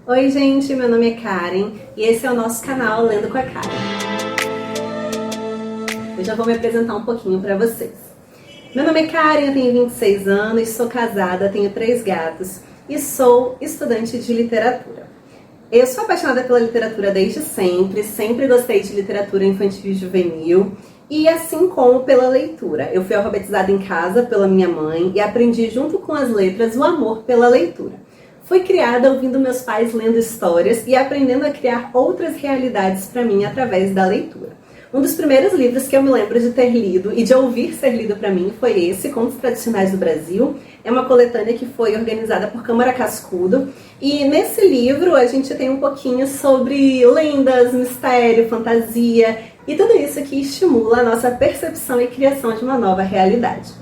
Oi gente, meu nome é Karen e esse é o nosso canal Lendo com a Karen. Eu já vou me apresentar um pouquinho para vocês. Meu nome é Karen, eu tenho 26 anos, sou casada, tenho 3 gatos e sou estudante de literatura. Eu sou apaixonada pela literatura desde sempre gostei de literatura infantil e juvenil e assim como pela leitura. Eu fui alfabetizada em casa pela minha mãe e aprendi junto com as letras o amor pela leitura. Fui criada ouvindo meus pais lendo histórias e aprendendo a criar outras realidades para mim através da leitura. Um dos primeiros livros que eu me lembro de ter lido e de ouvir ser lido para mim foi esse, Contos Tradicionais do Brasil. É uma coletânea que foi organizada por Câmara Cascudo. E nesse livro a gente tem um pouquinho sobre lendas, mistério, fantasia e tudo isso que estimula a nossa percepção e criação de uma nova realidade.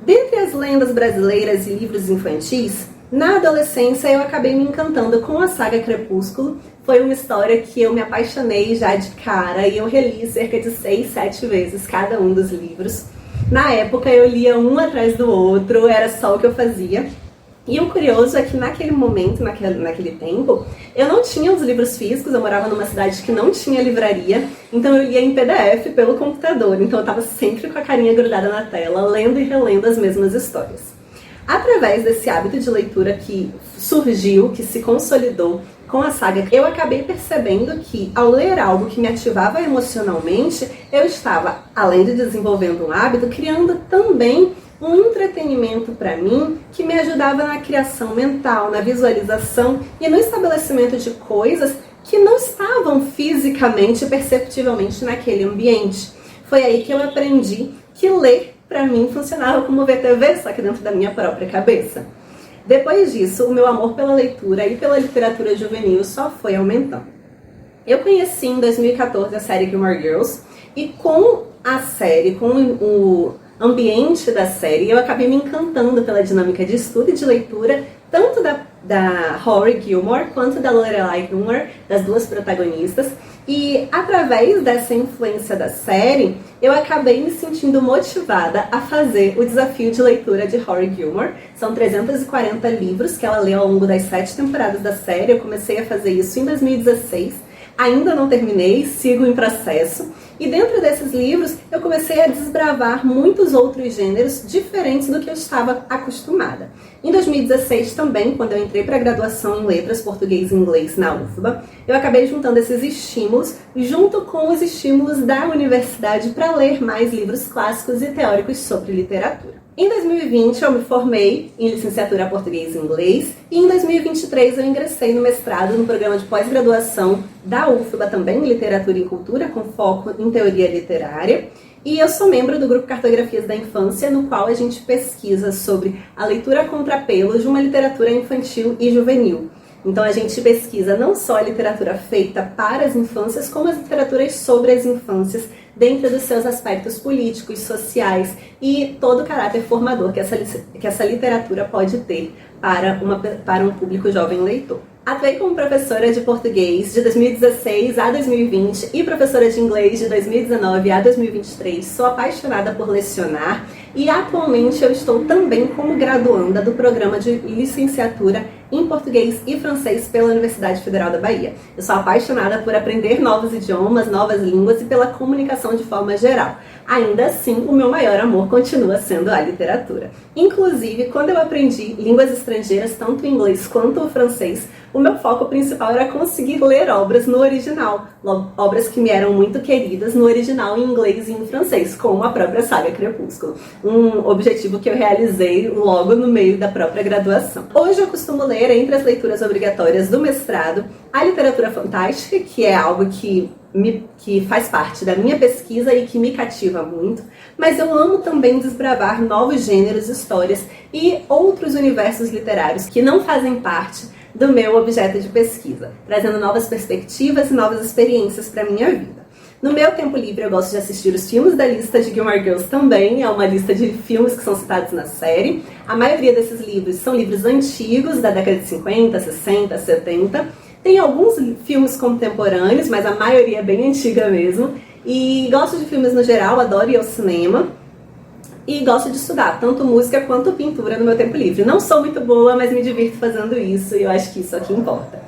Dentre as lendas brasileiras e livros infantis, na adolescência eu acabei me encantando com a saga Crepúsculo. Foi uma história que eu me apaixonei já de cara e eu reli cerca de 6, 7 vezes cada um dos livros. Na época eu lia um atrás do outro, era só o que eu fazia. E o curioso é que naquele momento, naquele tempo, eu não tinha os livros físicos, eu morava numa cidade que não tinha livraria, então eu lia em PDF pelo computador, então eu estava sempre com a carinha grudada na tela, lendo e relendo as mesmas histórias. Através desse hábito de leitura que surgiu, que se consolidou com a saga, eu acabei percebendo que, ao ler algo que me ativava emocionalmente, eu estava, além de desenvolvendo um hábito, criando também um entretenimento para mim que me ajudava na criação mental, na visualização e no estabelecimento de coisas que não estavam fisicamente e perceptivelmente naquele ambiente. Foi aí que eu aprendi que ler para mim funcionava como ver TV, só que dentro da minha própria cabeça. Depois disso, o meu amor pela leitura e pela literatura juvenil só foi aumentando. Eu conheci em 2014 a série Gilmore Girls e com a série, com o ambiente da série, eu acabei me encantando pela dinâmica de estudo e de leitura, tanto da Rory Gilmore quanto da Lorelai Gilmore, das duas protagonistas. E através dessa influência da série, eu acabei me sentindo motivada a fazer o desafio de leitura de Rory Gilmore. São 340 livros que ela leu ao longo das 7 temporadas da série. Eu comecei a fazer isso em 2016. Ainda não terminei, sigo em processo. E dentro desses livros, eu comecei a desbravar muitos outros gêneros diferentes do que eu estava acostumada. Em 2016 também, quando eu entrei para a graduação em Letras, Português e Inglês na UFBA, eu acabei juntando esses estímulos junto com os estímulos da universidade para ler mais livros clássicos e teóricos sobre literatura. Em 2020 eu me formei em licenciatura Português e Inglês e em 2023 eu ingressei no mestrado no programa de pós-graduação da UFBA também em Literatura e Cultura, com foco em teoria literária. E eu sou membro do grupo Cartografias da Infância, no qual a gente pesquisa sobre a leitura a contrapelo de uma literatura infantil e juvenil. Então a gente pesquisa não só a literatura feita para as infâncias, como as literaturas sobre as infâncias, dentro dos seus aspectos políticos, sociais e todo o caráter formador que essa literatura pode ter para um público jovem leitor. Atuei como professora de português de 2016 a 2020 e professora de inglês de 2019 a 2023. Sou apaixonada por lecionar e atualmente eu estou também como graduanda do programa de licenciatura em português e francês pela Universidade Federal da Bahia. Eu sou apaixonada por aprender novos idiomas, novas línguas e pela comunicação de forma geral. Ainda assim, o meu maior amor continua sendo a literatura. Inclusive, quando eu aprendi línguas estrangeiras, tanto o inglês quanto o francês, o meu foco principal era conseguir ler obras no original, obras que me eram muito queridas no original em inglês e em francês, como a própria saga Crepúsculo, um objetivo que eu realizei logo no meio da própria graduação. Hoje eu costumo ler, entre as leituras obrigatórias do mestrado, a literatura fantástica, que é algo que faz parte da minha pesquisa e que me cativa muito, mas eu amo também desbravar novos gêneros, histórias e outros universos literários que não fazem parte do meu objeto de pesquisa, trazendo novas perspectivas e novas experiências para a minha vida. No meu tempo livre eu gosto de assistir os filmes da lista de Gilmore Girls também, é uma lista de filmes que são citados na série. A maioria desses livros são livros antigos, da década de 50, 60, 70. Tem alguns filmes contemporâneos, mas a maioria é bem antiga mesmo. E gosto de filmes no geral, adoro ir ao cinema. E gosto de estudar, tanto música quanto pintura no meu tempo livre. Não sou muito boa, mas me divirto fazendo isso e eu acho que isso aqui importa.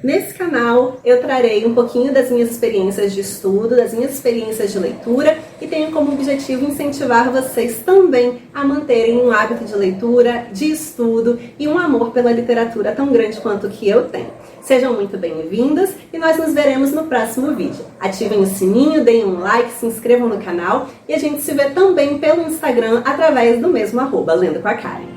Nesse canal eu trarei um pouquinho das minhas experiências de estudo, das minhas experiências de leitura e tenho como objetivo incentivar vocês também a manterem um hábito de leitura, de estudo e um amor pela literatura tão grande quanto o que eu tenho. Sejam muito bem-vindas e nós nos veremos no próximo vídeo. Ativem o sininho, deem um like, se inscrevam no canal e a gente se vê também pelo Instagram através do mesmo @Lendo com a Karen.